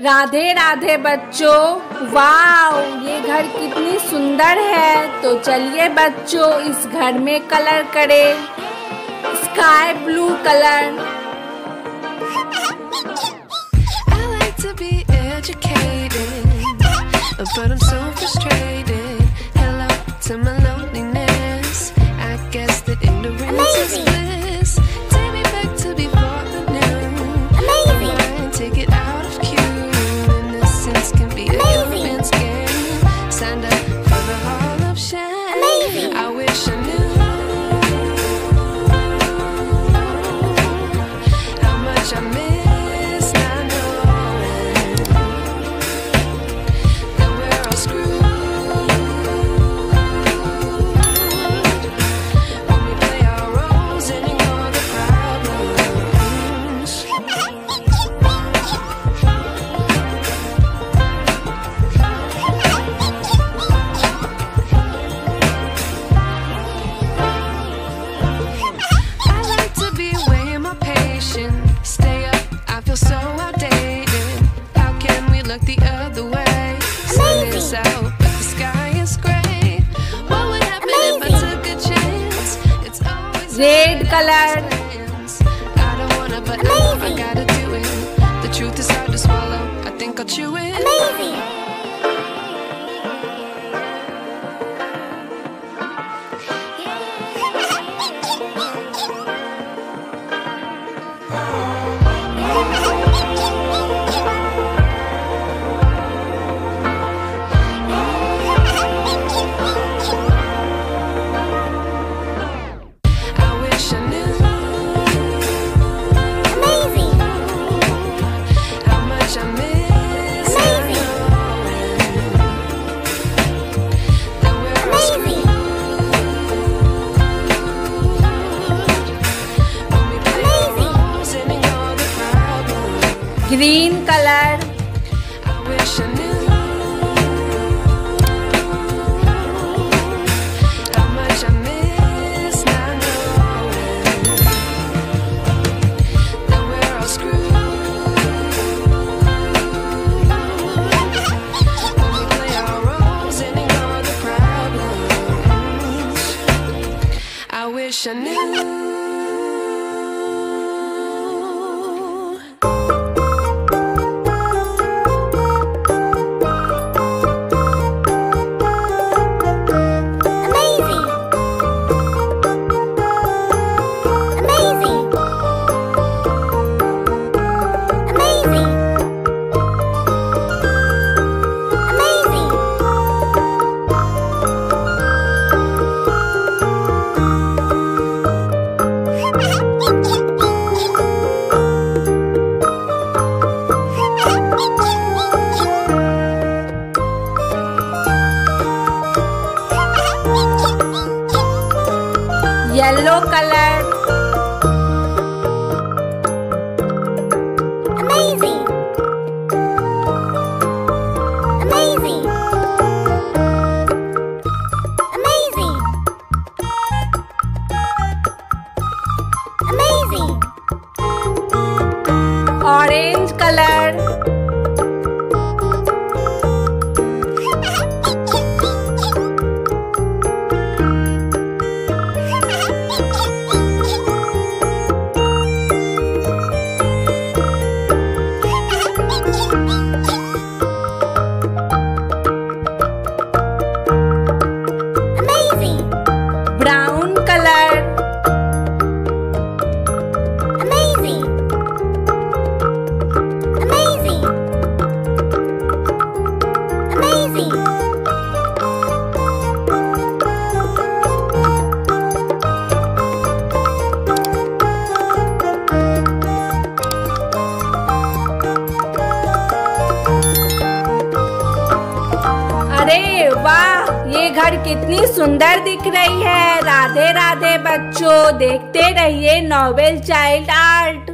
राधे राधे बच्चों, वाव ये घर कितनी सुंदर है। तो चलिए बच्चों इस घर में कलर करें, sky blue colour. But I'm so frustrated. Hello to my loneliness. I guess that ignorance is bliss. Take me back to before the new. Amazing. Take it out of cue. Innocence can be a man's game. Signed up for the Hall of Shame. Amazing. I wish I knew how much I miss. Stay up, I feel so outdated. How can we look the other way? Sun is out, but the sky is gray. What would happen if I took a chance? It's always red color. I don't wanna, but I know I gotta do it. The truth is hard to swallow. I think I'll chew it. Amazing. Green colour. I wish I knew how much I miss not knowing that we're all screwed when we play our roles and ignore the problems. I wish I knew. Yellow colour. Amazing. Amazing. Amazing. Amazing. Orange colour. Brown colour. Amazing. Amazing. Amazing. अरे वाह ये घर कितनी सुंदर दिख रही है। राधे राधे बच्चों, देखते रहिए नोबेल चाइल्ड आर्ट।